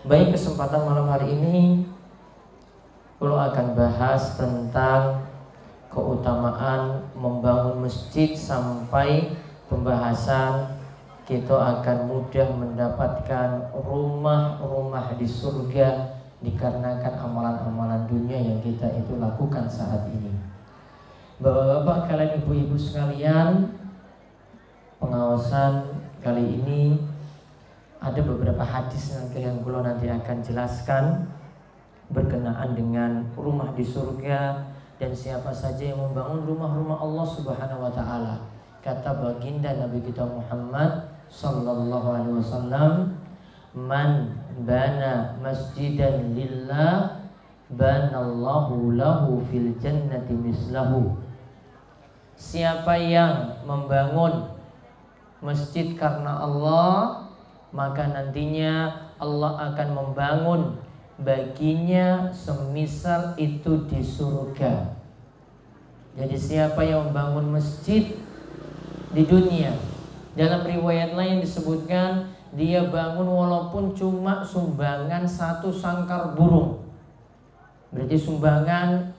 Baik, kesempatan malam hari ini Kulo akan bahas tentang keutamaan membangun masjid sampai pembahasan kita akan mudah mendapatkan rumah-rumah di surga dikarenakan amalan-amalan dunia yang kita itu lakukan saat ini. Bapak-bapak, kalian ibu-ibu sekalian, pengawasan kali ini ada beberapa hadis yang kulo nanti akan jelaskan berkenaan dengan rumah di surga dan siapa saja yang membangun rumah-rumah Allah Subhanahu wa taala. Kata baginda Nabi kita Muhammad sallallahu alaihi wasallam, "Man bana masjidan lillah banallahu lahu fil jannati mislahu." Siapa yang membangun masjid karena Allah, maka nantinya Allah akan membangun baginya semisal itu di surga. Jadi siapa yang membangun masjid di dunia, dalam riwayat lain disebutkan dia bangun walaupun cuma sumbangan satu sangkar burung. Berarti sumbangan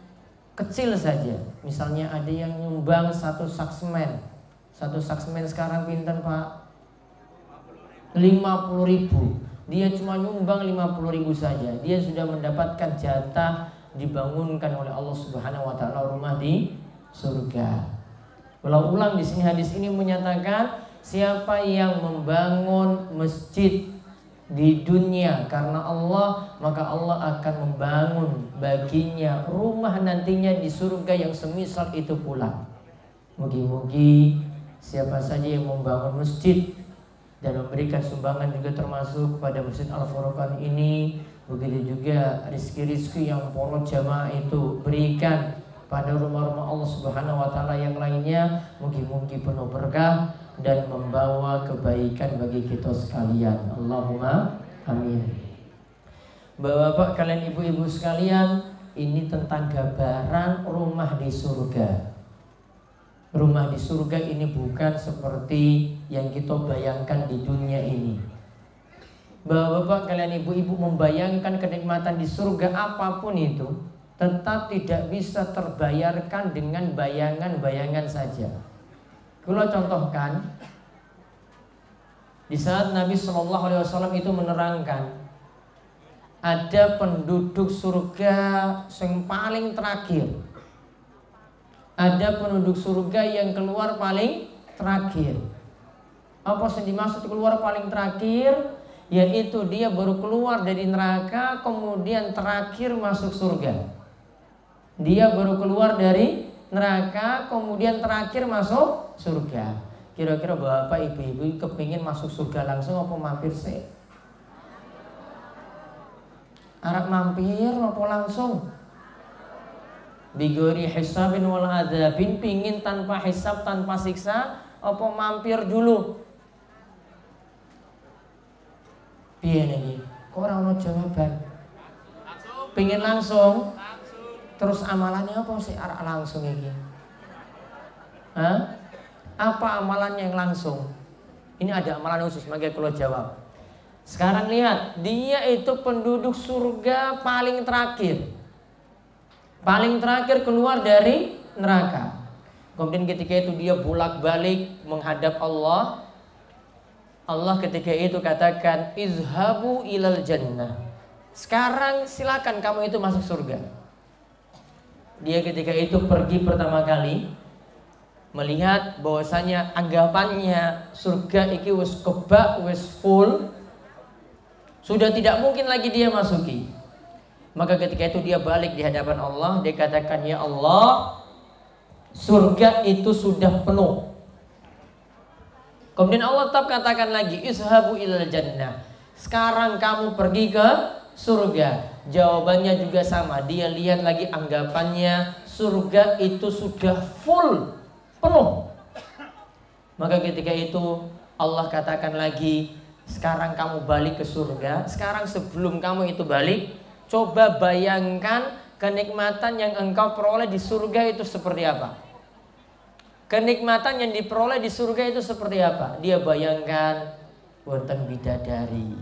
kecil saja. Misalnya ada yang nyumbang satu sak semen. Satu sak semen sekarang pinter Pak? 50.000. Dia cuma nyumbang 50.000 saja. Dia sudah mendapatkan jatah dibangunkan oleh Allah Subhanahu wa taala rumah di surga. Ulang-ulang di sini hadis ini menyatakan siapa yang membangun masjid di dunia karena Allah, maka Allah akan membangun baginya rumah nantinya di surga yang semisal itu pula. Mugi-mugi siapa saja yang membangun masjid dan memberikan sumbangan juga termasuk kepada Masjid Al-Furqan ini, begitu juga rizki-rizki yang para jamaah itu berikan pada rumah-rumah Allah Subhanahu wa taala yang lainnya, mugi-mugi penuh berkah dan membawa kebaikan bagi kita sekalian. Allahumma amin. Bapak-bapak, kalian ibu-ibu sekalian, ini tentang gambaran rumah di surga. Rumah di surga ini bukan seperti yang kita bayangkan di dunia ini. Bapak-bapak, kalian ibu-ibu membayangkan kenikmatan di surga apapun itu tetap tidak bisa terbayarkan dengan bayangan-bayangan saja. Kalau contohkan, di saat Nabi Shallallahu Alaihi Wasallam itu menerangkan ada penduduk surga yang paling terakhir. Ada penduduk surga yang keluar paling terakhir. Apa yang dimaksud keluar paling terakhir? Yaitu dia baru keluar dari neraka kemudian terakhir masuk surga. Dia baru keluar dari neraka kemudian terakhir masuk surga. Kira-kira bapak ibu-ibu kepingin masuk surga langsung apa mampir sih? Arab mampir apa langsung? Bigori hisabin wal adzabin, pingin tanpa hisab tanpa siksa apa mampir dulu? Piye niki? Kok ora ono jawaban? Pingin langsung? Terus amalannya apa sih arek langsung iki? Hah? Apa amalannya yang langsung? Ini ada amalan khusus, maka kalau jawab. Sekarang lihat, dia itu penduduk surga paling terakhir. Paling terakhir keluar dari neraka. Kemudian ketika itu dia bolak-balik menghadap Allah. Allah ketika itu katakan, izhabu ilal jannah. Sekarang silakan kamu itu masuk surga. Dia ketika itu pergi pertama kali, melihat bahwasanya anggapannya surga iki wis kebak, wis full, sudah tidak mungkin lagi dia masuki. Maka ketika itu dia balik di hadapan Allah, dia katakan, ya Allah, surga itu sudah penuh. Kemudian Allah tetap katakan lagi, izhabu ilal jannah. Sekarang kamu pergi ke surga. Jawabannya juga sama. Dia lihat lagi anggapannya surga itu sudah full, penuh. Maka ketika itu Allah katakan lagi, sekarang kamu balik ke surga. Sekarang sebelum kamu itu balik, coba bayangkan kenikmatan yang engkau peroleh di surga itu seperti apa. Kenikmatan yang diperoleh di surga itu seperti apa? Dia bayangkan wonten bidadari.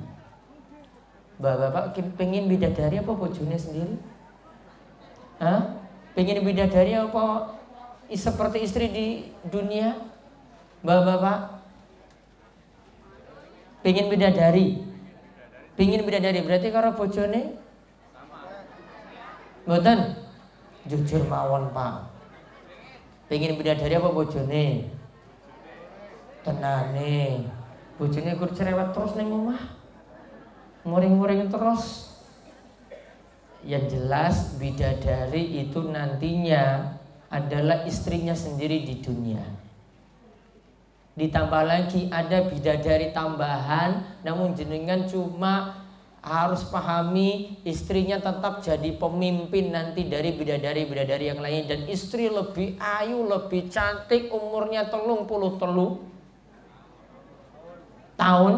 Bapak pengen bidadari apa bojone sendiri? Hah? Pengen bidadari apa seperti istri di dunia? Bapak pengen bidadari. Pengen bidadari berarti karo bojone mboten jujur mawon Pak. Pengen bidadari apa bojone? Tenane. Bojone kur cerewet terus ning omah. Muring-muring terus. Yang jelas bidadari itu nantinya adalah istrinya sendiri di dunia. Ditambah lagi ada bidadari tambahan, namun jenengan cuma harus pahami istrinya tetap jadi pemimpin nanti dari bidadari-bidadari yang lain. Dan istri lebih ayu, lebih cantik, umurnya 33 tahun.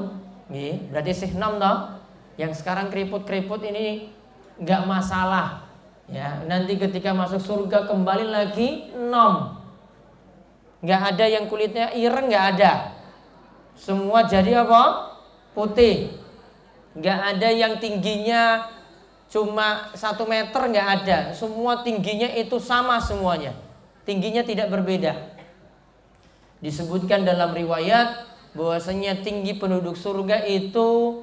Berarti sih 6 toh. Yang sekarang keriput-keriput ini nggak masalah. Ya, nanti ketika masuk surga kembali lagi 6. Nggak ada yang kulitnya ireng, nggak ada. Semua jadi apa? Putih. Nggak ada yang tingginya cuma 1 meter, nggak ada. Semua tingginya itu sama semuanya. Tingginya tidak berbeda. Disebutkan dalam riwayat bahwasanya tinggi penduduk surga itu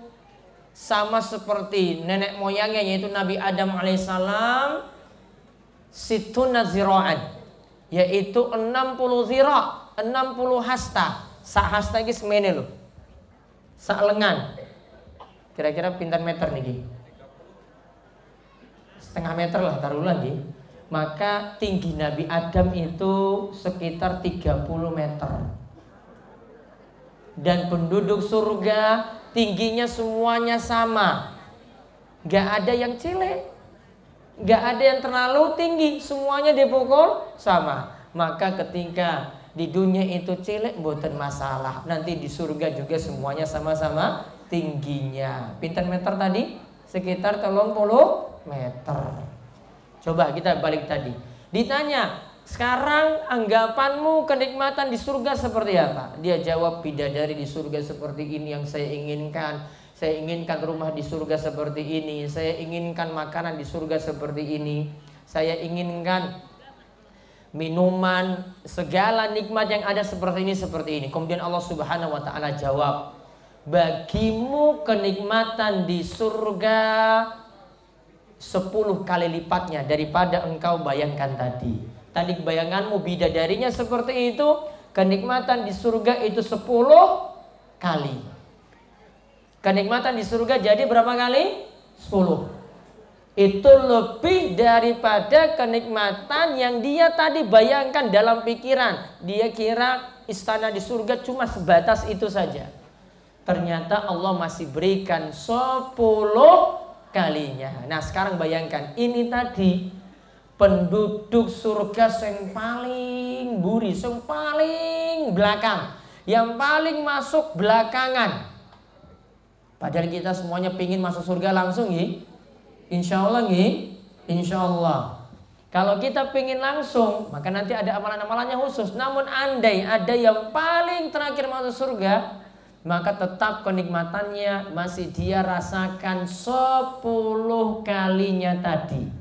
sama seperti nenek moyangnya, yaitu Nabi Adam alaihissalam, situna zira'an, yaitu 60 zira', 60 hasta. Sak hasta iki semene lho. Sak lengan. Kira-kira pinten meter niki? Setengah meter lah taruhlah nggih. Maka tinggi Nabi Adam itu sekitar 30 meter. Dan penduduk surga tingginya semuanya sama. Gak ada yang cilik, gak ada yang terlalu tinggi, semuanya dipukul sama. Maka ketika di dunia itu cilik mboten masalah, nanti di surga juga semuanya sama-sama tingginya. Pinten meter tadi? Sekitar 30 meter. Coba kita balik tadi. Ditanya, sekarang anggapanmu kenikmatan di surga seperti apa? Dia jawab, bidadari di surga seperti ini yang saya inginkan. Saya inginkan rumah di surga seperti ini. Saya inginkan makanan di surga seperti ini. Saya inginkan minuman, segala nikmat yang ada seperti ini, seperti ini. Kemudian Allah Subhanahu wa taala jawab, bagimu kenikmatan di surga 10 kali lipatnya daripada engkau bayangkan tadi. Tadi bayanganmu bidadarinya seperti itu, kenikmatan di surga itu 10 kali. Kenikmatan di surga jadi berapa kali? 10. Itu lebih daripada kenikmatan yang dia tadi bayangkan dalam pikiran. Dia kira istana di surga cuma sebatas itu saja. Ternyata Allah masih berikan 10 kalinya. Nah sekarang bayangkan, ini tadi penduduk surga yang paling buri, yang paling belakang, yang paling masuk belakangan. Padahal kita semuanya pingin masuk surga langsung ya. Insya Allah ya, insya Allah. Kalau kita pingin langsung, maka nanti ada amalan-amalannya khusus. Namun andai ada yang paling terakhir masuk surga, maka tetap kenikmatannya masih dia rasakan 10 kalinya tadi.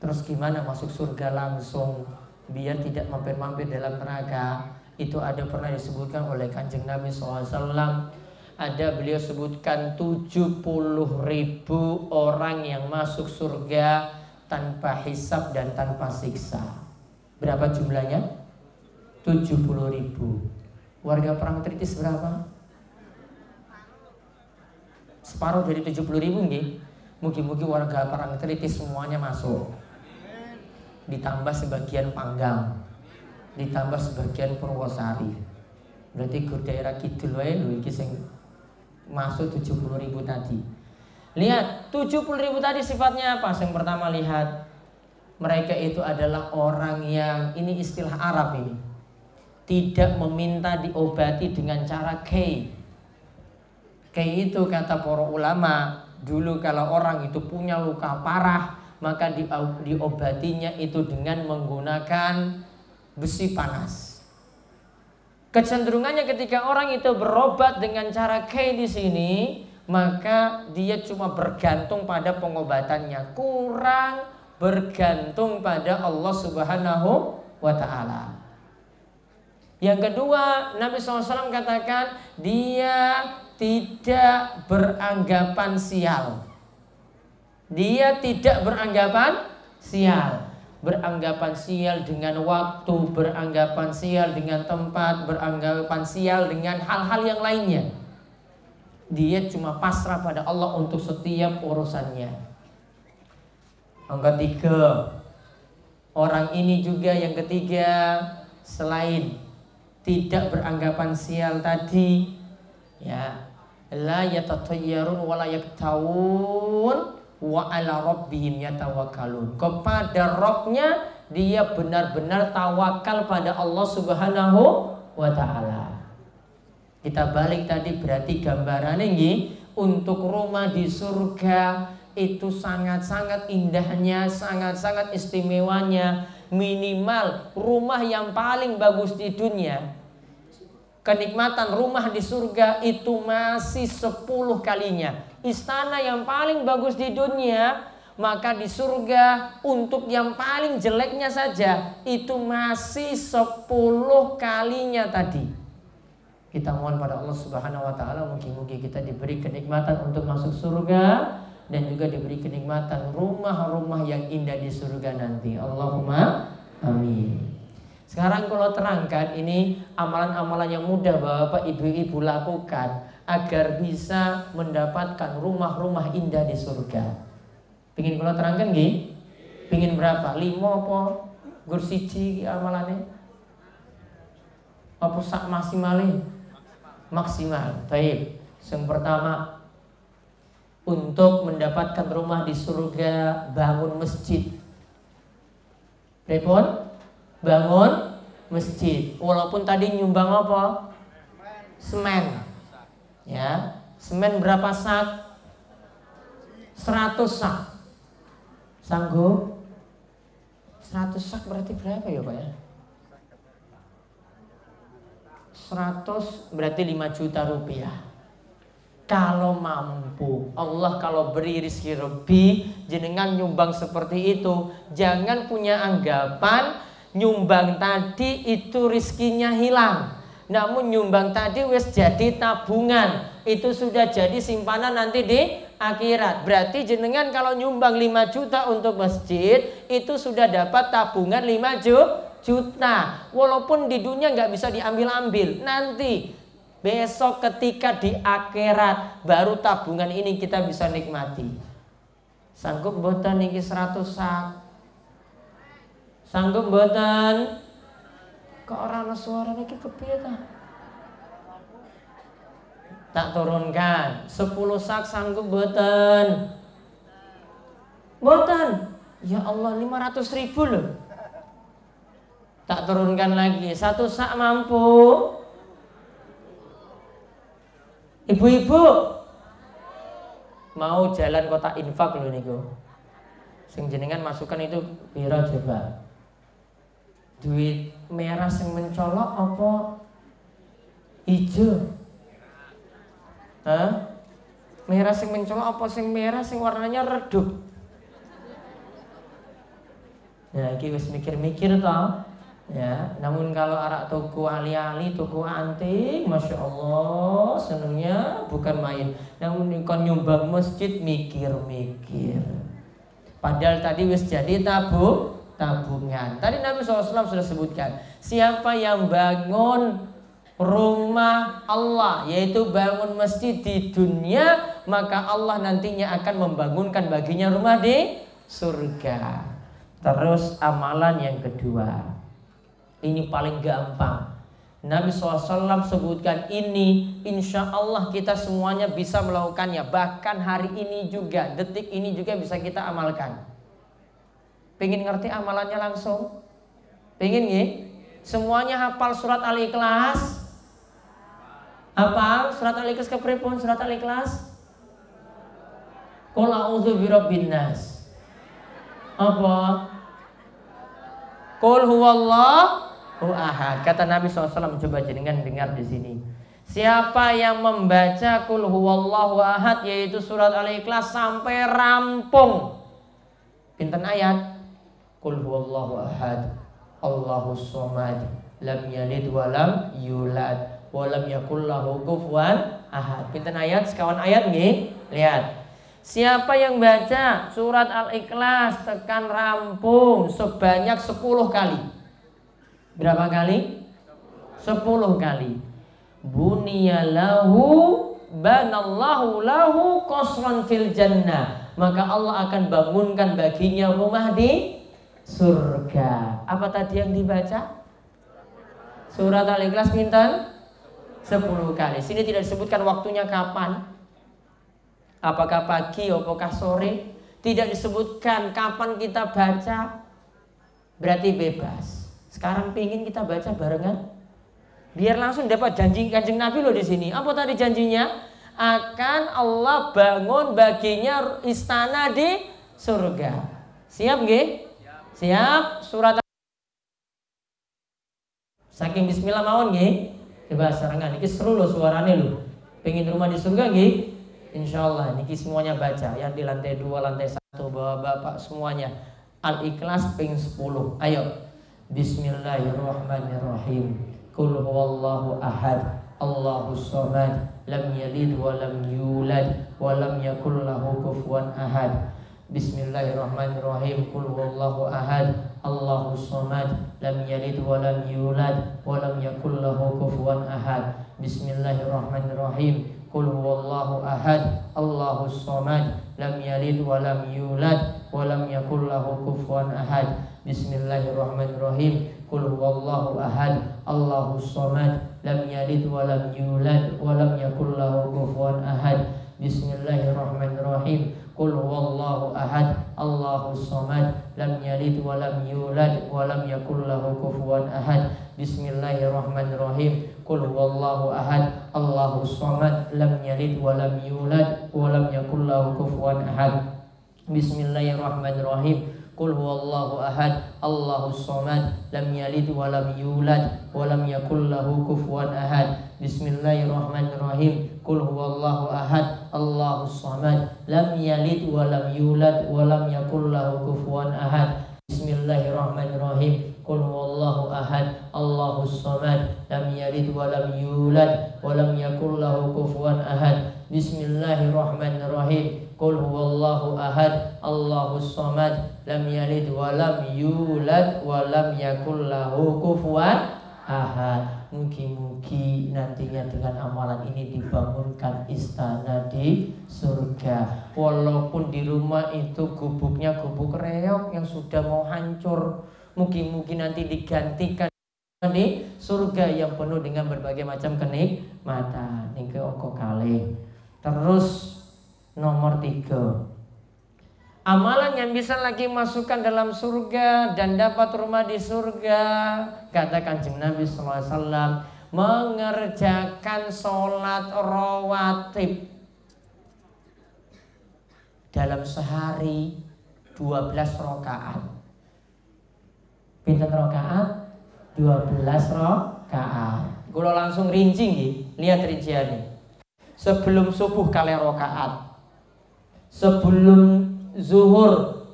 Terus gimana masuk surga langsung biar tidak mampir-mampir dalam neraka? Itu ada pernah disebutkan oleh Kanjeng Nabi SAW. Ada beliau sebutkan 70.000 orang yang masuk surga tanpa hisab dan tanpa siksa. Berapa jumlahnya? 70.000. Warga perang Tritis berapa? Separuh dari 70.000 nggih. Mugi-mugi warga perang Tritis semuanya masuk. Ditambah sebagian Panggang, ditambah sebagian Purwosari. Berarti ke daerah kidul wae lho iki sing masuk 70.000 tadi. Lihat 70.000 tadi sifatnya apa? Yang pertama lihat, mereka itu adalah orang yang, ini istilah Arab ini, tidak meminta diobati dengan cara kei. Kei itu kata para ulama, dulu kalau orang itu punya luka parah, maka diobatinya itu dengan menggunakan besi panas. Kecenderungannya ketika orang itu berobat dengan cara kei di sini, maka dia cuma bergantung pada pengobatannya, kurang bergantung pada Allah Subhanahu wa ta'ala. Yang kedua, Nabi SAW katakan dia tidak beranggapan sial. Dia tidak beranggapan sial. Beranggapan sial dengan waktu, beranggapan sial dengan tempat, beranggapan sial dengan hal-hal yang lainnya. Dia cuma pasrah pada Allah untuk setiap urusannya. Yang ketiga, orang ini juga yang ketiga, selain tidak beranggapan sial tadi, ya, la yatatayyarun wa la yaktawun wa ala rabbihim yatawakkalun. Kepada Rabbnya dia benar-benar tawakal pada Allah Subhanahu wa ta'ala. Kita balik tadi, berarti gambarannya nggih, untuk rumah di surga itu sangat-sangat indahnya, sangat-sangat istimewanya. Minimal rumah yang paling bagus di dunia, kenikmatan rumah di surga itu masih 10 kalinya. Istana yang paling bagus di dunia, maka di surga untuk yang paling jeleknya saja itu masih 10 kalinya tadi. Kita mohon pada Allah Subhanahu wa ta'ala, mungkin-mungkin kita diberi kenikmatan untuk masuk surga dan juga diberi kenikmatan rumah-rumah yang indah di surga nanti. Allahumma amin. Sekarang kalau terangkan ini amalan-amalan yang mudah Bapak Ibu-ibu lakukan agar bisa mendapatkan rumah-rumah indah di surga. Pingin kalau terangkan nggih? Pingin berapa? 5 apa? Gur siji amalannya? Apa sak maksimale? Maksimal. Baik. Yang pertama, untuk mendapatkan rumah di surga, bangun masjid. Repot? Bangun masjid. Walaupun tadi nyumbang apa? Semen. Ya, semen berapa sak? 100 sak. Sanggup? 100 sak berarti berapa ya Pak ya? 100 berarti 5 juta rupiah. Kalau mampu, Allah kalau beri rezeki lebih, jenengan nyumbang seperti itu, jangan punya anggapan nyumbang tadi itu rizkinya hilang. Namun nyumbang tadi wis jadi tabungan, itu sudah jadi simpanan nanti di akhirat. Berarti jenengan kalau nyumbang 5 juta untuk masjid, itu sudah dapat tabungan 5 juta. Walaupun di dunia nggak bisa diambil-ambil, nanti besok ketika di akhirat baru tabungan ini kita bisa nikmati. Sanggup mboten niki 100 sak? Sanggup mboten? Kok ora ana suara niki kepiye ta? Tak turunkan 10 sak sanggup mboten? Mboten. Ya Allah 500.000 loh. Tak turunkan lagi 1 sak mampu? Ibu-ibu mau jalan kota infak loh niku. Sing jenengan masukkan itu pira coba? Duit merah sing mencolok apa ijo? Hah? Merah sing mencolok apa sing merah sing warnanya redup? Nah, iki wis mikir-mikir toh. Ya, namun kalau arak tuku ali-ali, tuku anting, masya Allah, senengnya bukan main. Namun kon nyumbang masjid mikir-mikir. Padahal tadi wis jadi tabungan. Tadi Nabi SAW sudah sebutkan, siapa yang bangun rumah Allah, yaitu bangun masjid di dunia, maka Allah nantinya akan membangunkan baginya rumah di surga. Terus amalan yang kedua, ini paling gampang. Nabi SAW sebutkan ini, insya Allah kita semuanya bisa melakukannya. Bahkan hari ini juga, detik ini juga bisa kita amalkan. Pengen ngerti amalannya langsung? Pengen nggih? Semuanya hafal surat Al-Ikhlas? Hafal surat Al-Ikhlas kepripun? Surat Al-Ikhlas? Qul a'udzu birabbin nas. Apa? Qul huwallahu ahad. Kata Nabi SAW, coba jenengan dengar di sini. Siapa yang membaca Qul huwallahu ahad, yaitu surat Al-Ikhlas sampai rampung. Pinten ayat? Qul huwallahu ahad, Allahus somad, lam yalid walam yulad, walam yakul lahu kufuwan ahad. Pinten ayat? Sekawan ayat nggih. Lihat. Siapa yang baca surat Al-Ikhlas tekan rampung sebanyak 10 kali. Berapa kali? 10 kali. Bunyalahu banallahu lahu qasran fil jannah, maka Allah akan bangunkan baginya rumah di surga. Apa tadi yang dibaca? Surat Al-Ikhlas pinten? 10 kali. Sini tidak disebutkan waktunya kapan. Apakah pagi, apakah sore? Tidak disebutkan kapan kita baca. Berarti bebas. Sekarang pingin kita baca barengan, biar langsung dapat janji Kanjeng Nabi loh di sini. Apa tadi janjinya? Akan Allah bangun baginya istana di surga. Siap nggih? Siap. Surat saking bismillah mawon nggih. Coba serangan iki seru loh suarane loh. Pengen rumah di surga nggih? Insyaallah niki semuanya baca. Yang di lantai 2, lantai 1, bapak-bapak semuanya. Al-Ikhlas ping 10. Ayo. Bismillahirrahmanirrahim. Qul huwallahu ahad, Allahus somad, lam yalid wa lam yulad wa lam yakul lahu kufuwan ahad. Bismillahirrahmanirrahim. Qul huwallahu ahad, Allahus somad, lam yalid wa lam yulad wa lam yakul lahu kufuwan ahad. Bismillahirrahmanirrahim. Qul huwallahu ahad, Allahus somad, lam yalid wa lam yulad wa lam yakul lahu kufuwan ahad. Bismillahirrahmanirrahim. Qul huwallahu ahad, Allahus somad, lam yalid wa lam yulad wa lam yakul lahu kufuwan ahad. Bismillahirrahmanirrahim. Qul huwallahu ahad, Allahus somad, lam yalid wa lam yulad wa lam yakul lahu kufuwan ahad. Bismillahirrahmanirrahim. Qul huwallahu ahad, Allahus somad, lam yalid wa lam yulad wa lam yakul lahu kufuwan ahad. Bismillahirrahmanirrahim. Qul huwallahu ahad, Allahus somad, lam yalid wa lam yulad wa lam yakul lahu kufuwan ahad. Bismillahirrahmanirrahim. Qul huwallahu ahad, Allahus somad, lam yalid wa lam yulad wa lam yakul lahu kufuwan ahad. Bismillahirrahmanirrahim. Qul huwallahu ahad, Allahus somad, lam yalid wa lam yulad wa lam yakul lahu kufuwan ahad. Bismillahirrahmanirrahim. Qul huwallahu ahad, Allahus somad, lam yalid wa lam yulad wa lam yakul lahu kufuwan ahad. Mugi-mugi nantinya dengan amalan ini dibangunkan istana di surga. Walaupun di rumah itu gubuknya gubuk reok yang sudah mau hancur, mugi-mugi nanti digantikan di surga yang penuh dengan berbagai macam kenikmatan. Niki oko kalih. Terus nomor 3, amalan yang bisa lagi masukkan dalam surga dan dapat rumah di surga, kata Kanjeng Nabi SAW, mengerjakan sholat rawatib dalam sehari 12 rakaat. Pinten rakaat? 12 rakaat. Kalau langsung rinci nggih, lihat rinciannya. Sebelum subuh kalih rakaat, sebelum zuhur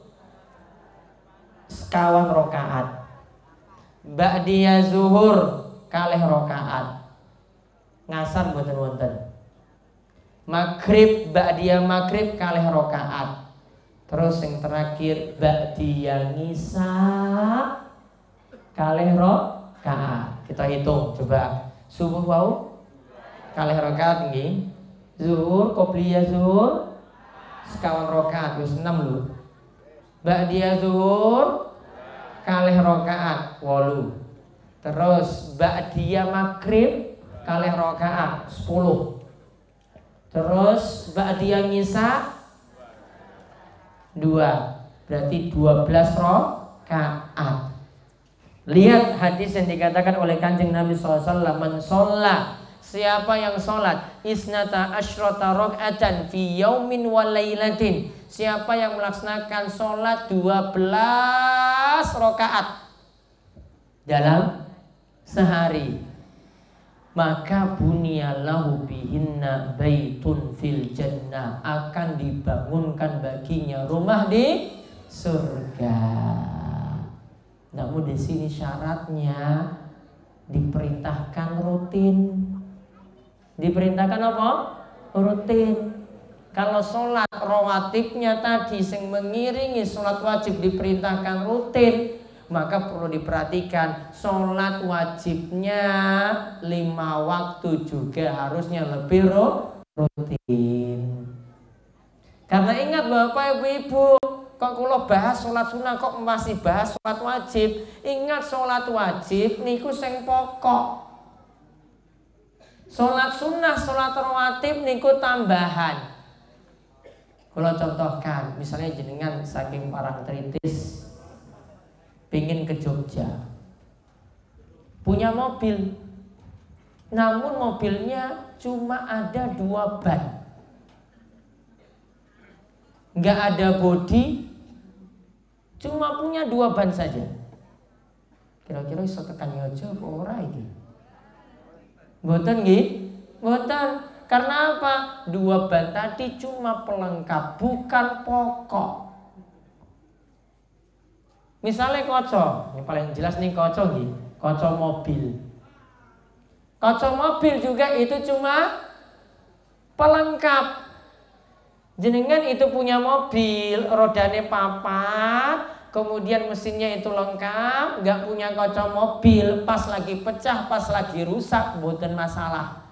sekawan rakaat, ba'diya zuhur kalih rakaat, ngasar mboten wonten, maghrib ba'diya maghrib kalih rakaat, terus yang terakhir ba'diya ngisa kalih rakaat. Kita hitung coba. Subuh wau kalih rakaat nggih. Zuhur, qobliyah zuhur sekawan rakaat, wis 6 lho. Ba'diyah zuhur kalih rakaat 8. Terus ba'diyah maghrib kalih rakaat 10. Terus ba'diyah ngisa 2. Berarti 12 rakaat. Lihat hadis yang dikatakan oleh Kanjeng Nabi SAW, man sholla, siapa yang sholat isnata asyrata rakaatan fi yaumin wa lailatin, siapa yang melaksanakan sholat 12 rakaat dalam sehari, maka bunyalahu bihinna baitun fil jannah, akan dibangunkan baginya rumah di surga. Namun di sini syaratnya diperintahkan rutin. Diperintahkan apa? Rutin. Kalau sholat rawatibnya tadi sing mengiringi sholat wajib diperintahkan rutin, maka perlu diperhatikan sholat wajibnya 5 waktu juga harusnya lebih rutin. Karena ingat Bapak Ibu, kok kalau bahas sholat sunnah kok masih bahas sholat wajib. Ingat sholat wajib niku sing pokok. Sholat sunnah, sholat rawatib niku tambahan. Kalau contohkan, misalnya jenengan saking parangtritis pingin ke Jogja, punya mobil, namun mobilnya cuma ada 2 ban, nggak ada bodi, cuma punya 2 ban saja. Kira-kira iso tekan Yojo apa ora iki? Mboten nggih? Mboten. Karena apa? 2 ban tadi cuma pelengkap, bukan pokok. Misalnya kaca, yang paling jelas nih kaca nggih, kaca mobil. Kaca mobil juga itu cuma pelengkap. Jenengan itu punya mobil, rodanya papat, kemudian mesinnya itu lengkap, nggak punya kaca mobil, pas lagi pecah, pas lagi rusak, mboten masalah.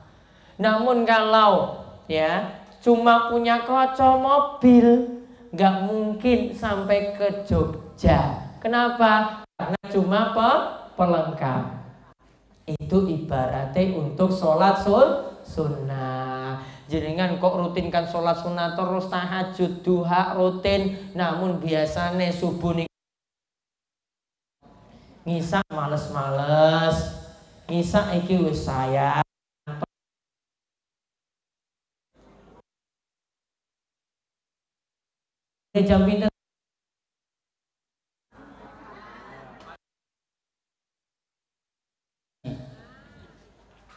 Namun kalau ya cuma punya kaca mobil, nggak mungkin sampai ke Jogja. Kenapa? Karena cuma pelengkap. Itu ibaratnya untuk sholat sunnah. Jenengan kok rutinkan sholat sunnah terus, tahajud, duha rutin, namun biasanya subuh nih ngisa males-males, ngisa iki wis saya jam pinter.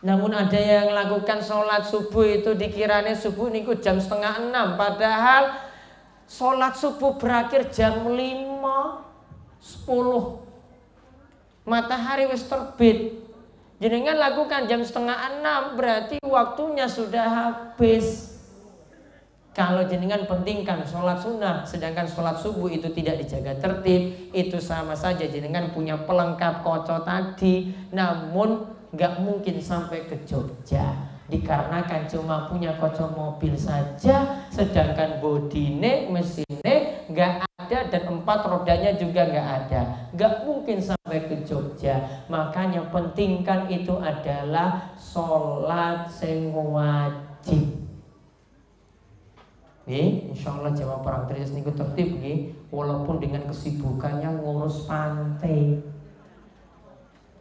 Namun ada yang melakukan sholat subuh itu dikiranya subuh niku jam 5:30, padahal sholat subuh berakhir jam 5, 10 matahari wis terbit. Jenengan lakukan jam 5:30, berarti waktunya sudah habis. Kalau jenengan pentingkan sholat sunnah, sedangkan sholat subuh itu tidak dijaga tertib, itu sama saja jenengan punya pelengkap kaca tadi, namun gak mungkin sampai ke Jogja. Dikarenakan cuma punya kaca mobil saja, sedangkan bodine, mesinnya gak ada, dan 4 rodanya juga gak ada. Gak mungkin sampai ke Jogja. Makanya pentingkan itu adalah sholat sing wajib. Insya Allah jamaah parangtritis niku tertib nggih, walaupun dengan kesibukannya ngurus pantai,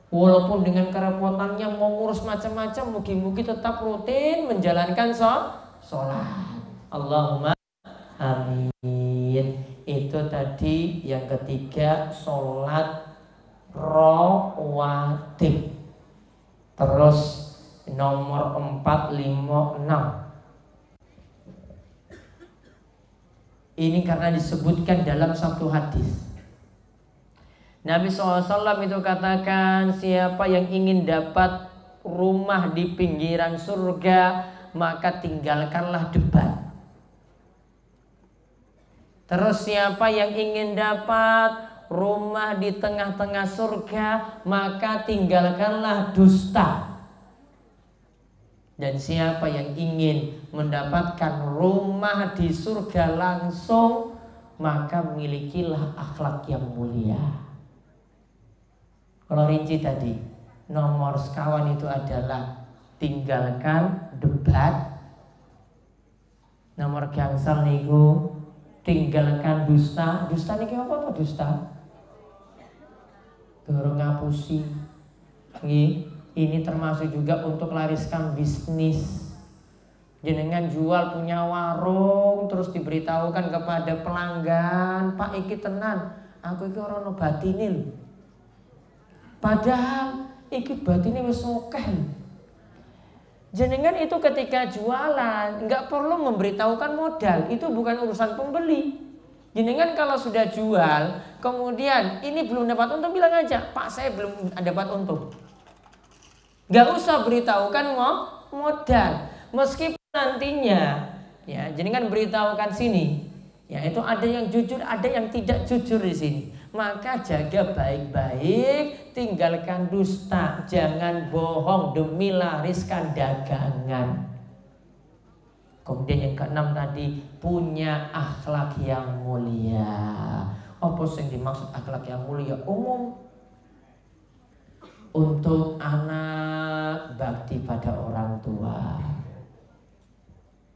walaupun dengan kerepotannya mau ngurus macam-macam, mugi-mugi tetap rutin menjalankan sholat. Allahumma amin. Itu tadi yang ketiga, sholat rawatib. Terus nomor 4, 5, 6. Ini karena disebutkan dalam satu hadis. Nabi SAW itu katakan, siapa yang ingin dapat rumah di pinggiran surga, maka tinggalkanlah debat. Terus siapa yang ingin dapat rumah di tengah-tengah surga, maka tinggalkanlah dusta. Dan siapa yang ingin mendapatkan rumah di surga langsung, maka milikilah akhlak yang mulia. Kalau rinci tadi, nomor sekawan itu adalah tinggalkan debat. Nomor gangsal niku tinggalkan dusta. Dusta niki apa dusta? Dorong ngapusi. Nggih. Ini termasuk juga untuk lariskan bisnis. Jenengan jual punya warung, terus diberitahukan kepada pelanggan, Pak iki tenan, aku iki ora ono batine lho. Padahal iki batine wis akeh. Jenengan itu ketika jualan nggak perlu memberitahukan modal, itu bukan urusan pembeli. Jenengan kalau sudah jual, kemudian ini belum dapat untung, bilang aja, Pak saya belum dapat untung. Nggak usah beritahukan modal, meskipun nantinya ya jenengan beritahukan sini, ya itu ada yang jujur, ada yang tidak jujur di sini. Maka jaga baik-baik, tinggalkan dusta, jangan bohong demi lariskan dagangan. Kemudian yang keenam tadi, punya akhlak yang mulia. Apa yang dimaksud akhlak yang mulia? Umum. Untuk anak, bakti pada orang tua.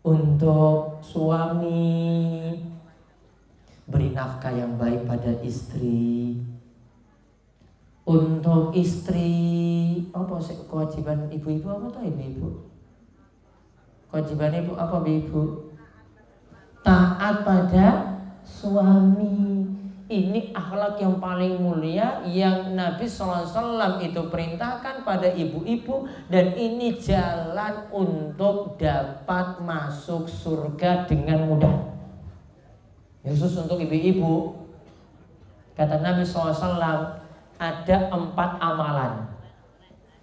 Untuk suami, beri nafkah yang baik pada istri. Untuk istri, apa sih kewajiban ibu-ibu apa tuh ibu-ibu? Kewajiban ibu apa ibu? Taat pada suami. Ini akhlak yang paling mulia yang Nabi SAW itu perintahkan pada ibu-ibu, dan ini jalan untuk dapat masuk surga dengan mudah. Khusus untuk ibu-ibu, kata Nabi SAW, ada 4 amalan.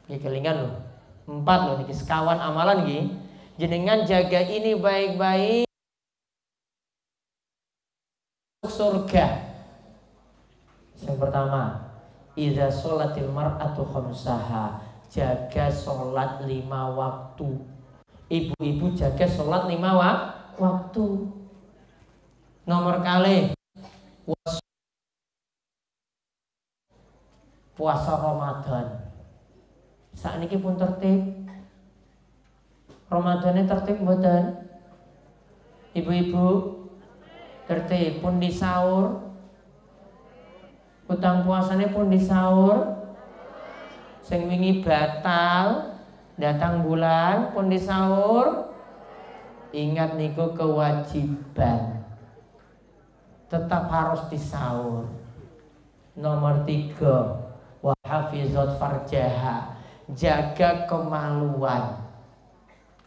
Ini kelingan loh, 4 loh, ini sekawan amalan gini. Jenengan jaga ini baik-baik surga. Yang pertama, idza sholatil mar'atu khamsaha, jaga sholat 5 waktu. Ibu-ibu jaga sholat 5 waktu. Nomor kali puasa Ramadan. Saat ini pun tertib. Ramadannya tertib mboten? Ibu-ibu tertib pun di sahur. Utang puasanya pun di sahur. Sing wingi batal datang bulan pun di sahur. Ingat niku kewajiban, tetap harus di sahur. Nomor 3, wa hafizat farjaha, jaga kemaluan.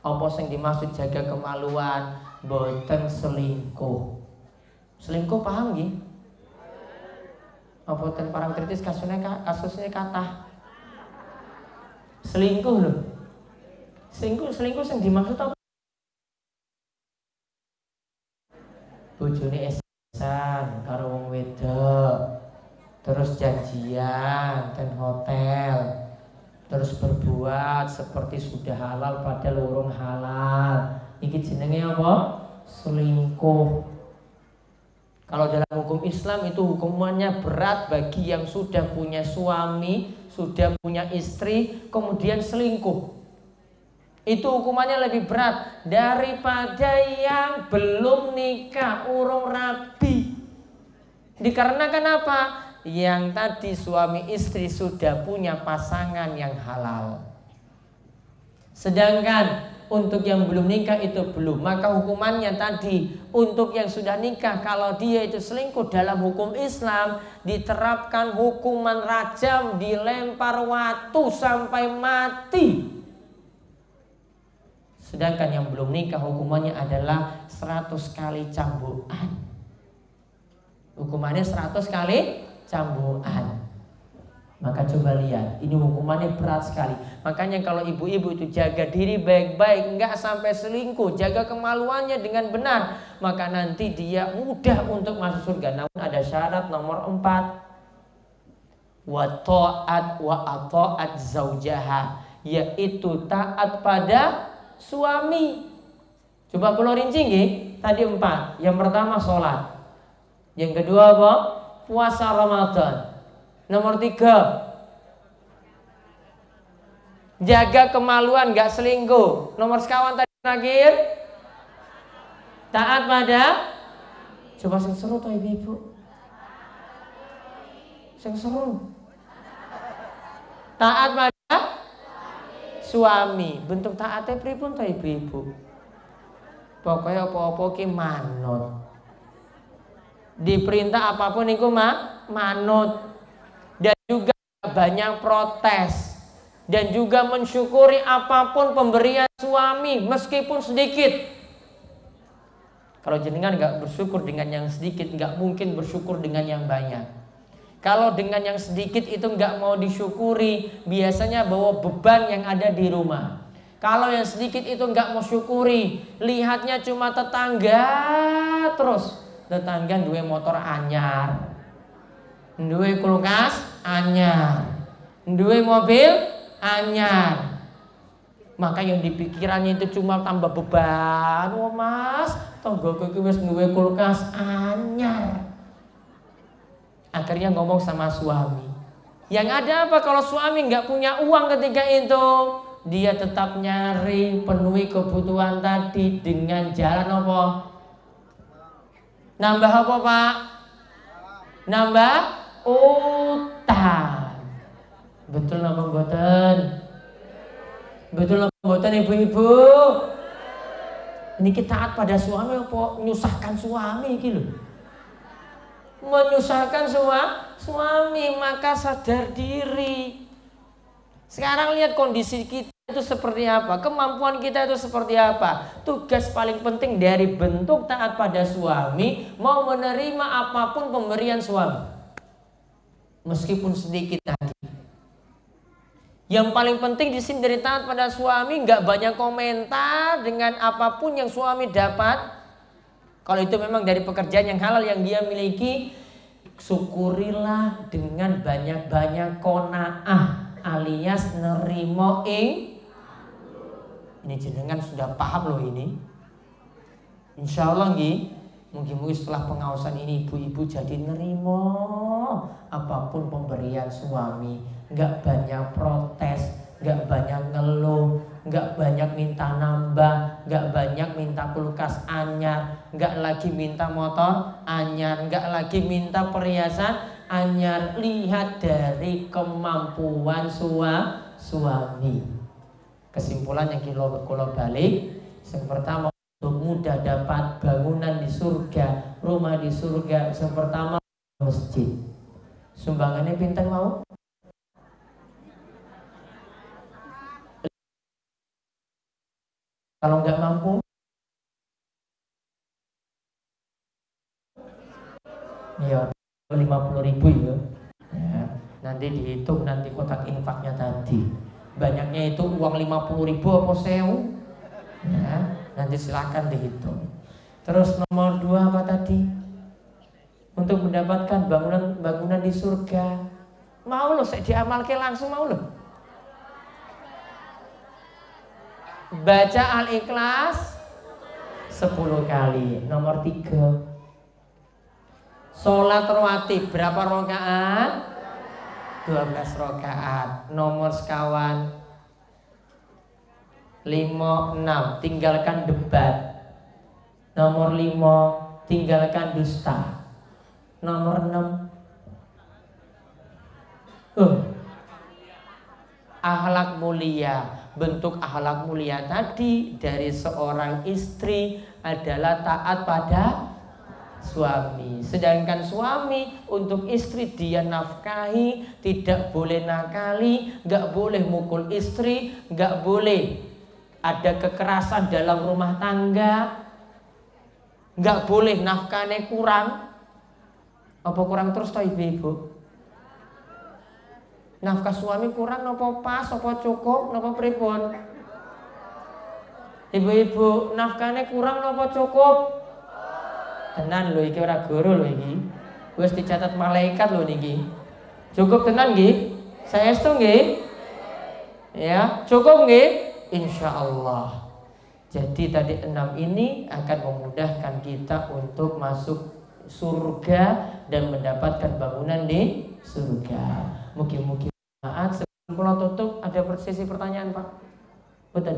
Apa sing dimaksud jaga kemaluan? Boten selingkuh. Selingkuh paham nggih? Apa ten parang kritis kasusnya kata selingkuh loh. Selingkuh sing dimaksud apa? Bojone esan karo wong wedok, terus janjian ten hotel, terus berbuat seperti sudah halal padahal urung halal. Iki jenenge apa? Selingkuh. Kalau dalam hukum Islam itu hukumannya berat bagi yang sudah punya suami, sudah punya istri, kemudian selingkuh. Itu hukumannya lebih berat daripada yang belum nikah, urung rabi. Dikarenakan apa? Yang tadi suami istri sudah punya pasangan yang halal. Sedangkan untuk yang belum nikah itu belum. Maka hukumannya tadi untuk yang sudah nikah, kalau dia itu selingkuh dalam hukum Islam diterapkan hukuman rajam, dilempar watu sampai mati. Sedangkan yang belum nikah hukumannya adalah 100 kali cambukan. Hukumannya 100 kali cambukan. Maka coba lihat, ini hukumannya berat sekali. Makanya kalau ibu-ibu itu jaga diri baik-baik, enggak sampai selingkuh, jaga kemaluannya dengan benar, maka nanti dia mudah untuk masuk surga. Namun ada syarat nomor 4. Wa ta'at wa ata'at zaujaha, yaitu taat pada suami. Coba kalau rinci nggih, tadi 4. Yang pertama sholat. Yang kedua apa? Puasa Ramadan. Nomor 3, jaga kemaluan, gak selingkuh. Nomor sekawan tadi terakhir, taat pada. Coba sing seru toh ibu-ibu, sing seru. Taat pada suami. Bentuk taatnya pripun toh ibu-ibu? Pokoknya apa-apa ki manut. Diperintah apapun iku manut. Dan juga banyak protes. dan juga mensyukuri apapun pemberian suami meskipun sedikit. Kalau jenengan nggak bersyukur dengan yang sedikit, nggak mungkin bersyukur dengan yang banyak. Kalau dengan yang sedikit itu nggak mau disyukuri, biasanya bawa beban yang ada di rumah. Kalau yang sedikit itu nggak mau syukuri, lihatnya cuma tetangga terus. Tetangga duwe motor anyar, duwe kulkas anyar, duwe mobil anyar. Maka yang dipikirannya itu cuma tambah beban. Wah mas, tonggoku iki wis duwe kulkas anyar. Akhirnya ngomong sama suami. Yang ada apa kalau suami nggak punya uang ketika itu? Dia tetap nyari penuhi kebutuhan tadi dengan jalan apa? Nambah apa Pak? Nambah utang. Betul napa mboten? Betul napa mboten ibu-ibu? Ini kita taat pada suami apa menyusahkan suami iki lho. Menyusahkan suami, maka sadar diri. Sekarang lihat kondisi kita itu seperti apa, kemampuan kita itu seperti apa. Tugas paling penting dari bentuk taat pada suami, mau menerima apapun pemberian suami, meskipun sedikit tadi. Yang paling penting di sini dari taat pada suami, nggak banyak komentar dengan apapun yang suami dapat. Kalau itu memang dari pekerjaan yang halal yang dia miliki, syukurilah dengan banyak-banyak qanaah alias nerimo ing. Ini jenengan sudah paham loh ini. Insya Allah nggih, mungkin setelah pengawasan ini ibu-ibu jadi nerimo apapun pemberian suami, nggak banyak protes, nggak banyak ngeluh, nggak banyak minta nambah, nggak banyak minta kulkas anyar, nggak lagi minta motor anyar, nggak lagi minta perhiasan anyar. Lihat dari kemampuan suami. Kesimpulan yang kalau balik, yang pertama untuk mudah dapat bangunan di surga, rumah di surga, yang pertama masjid. Sumbangannya pinten mau? Kalau nggak mampu, ya 50.000 ya. Nanti dihitung nanti kotak infaknya tadi. Banyaknya itu uang 50.000 apa sewu? Ya, nanti silakan dihitung. Terus nomor 2 apa tadi? Untuk mendapatkan bangunan di surga. Mau loh, saya diamalkan langsung mau loh. Baca Al-Ikhlas 10 kali. Nomor 3, sholat rawatib berapa rakaat? 12 rakaat. Nomor sekawan 5, 6 tinggalkan debat. Nomor 5 tinggalkan dusta. Nomor 6 akhlak mulia. Bentuk akhlak mulia tadi dari seorang istri adalah taat pada suami. Sedangkan suami untuk istri dia nafkahi, tidak boleh nakali, gak boleh mukul istri, gak boleh ada kekerasan dalam rumah tangga, gak boleh nafkahnya kurang. Apa kurang terus toh ibu-ibu? Nafkah suami kurang apa pas, apa cukup, apa pripun? Ibu-ibu, nafkahnya kurang apa cukup? Tenan lho iki ora goro lho iki. Wis dicatat malaikat lho niki. Cukup tenan nggih? Saestu nggih? Ya, cukup nggih? Insyaallah. Jadi tadi 6 ini akan memudahkan kita untuk masuk surga dan mendapatkan bangunan di surga. Mungkin saat sebelum kula tutup ada sesi pertanyaan, Pak. Boten.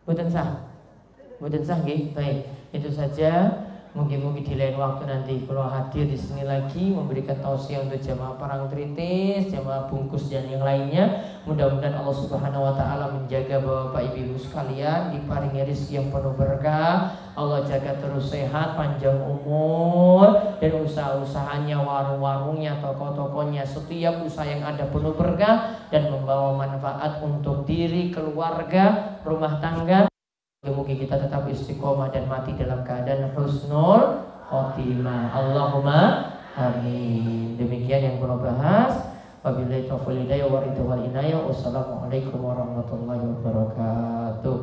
Boten sah. Boten sah nggih. Baik, itu saja Mungkin di lain waktu nanti kalau hadir di sini lagi memberikan tausiah untuk jamaah Parangtritis, jamaah Bungkus dan yang lainnya. Mudah-mudahan Allah Subhanahu wa taala menjaga Bapak Ibu sekalian, diparingi rezeki yang penuh berkah. Allah jaga terus sehat, panjang umur, dan usaha-usahanya, warung-warungnya, toko-tokonya, setiap usaha yang ada penuh berkah dan membawa manfaat untuk diri, keluarga, rumah tangga. Semoga kita tetap istiqomah dan mati dalam keadaan husnul khotimah. Allahumma amin. Demikian yang kita bahas. Wabillahi taufiq wal hidayah. Wassalamualaikum warahmatullahi wabarakatuh.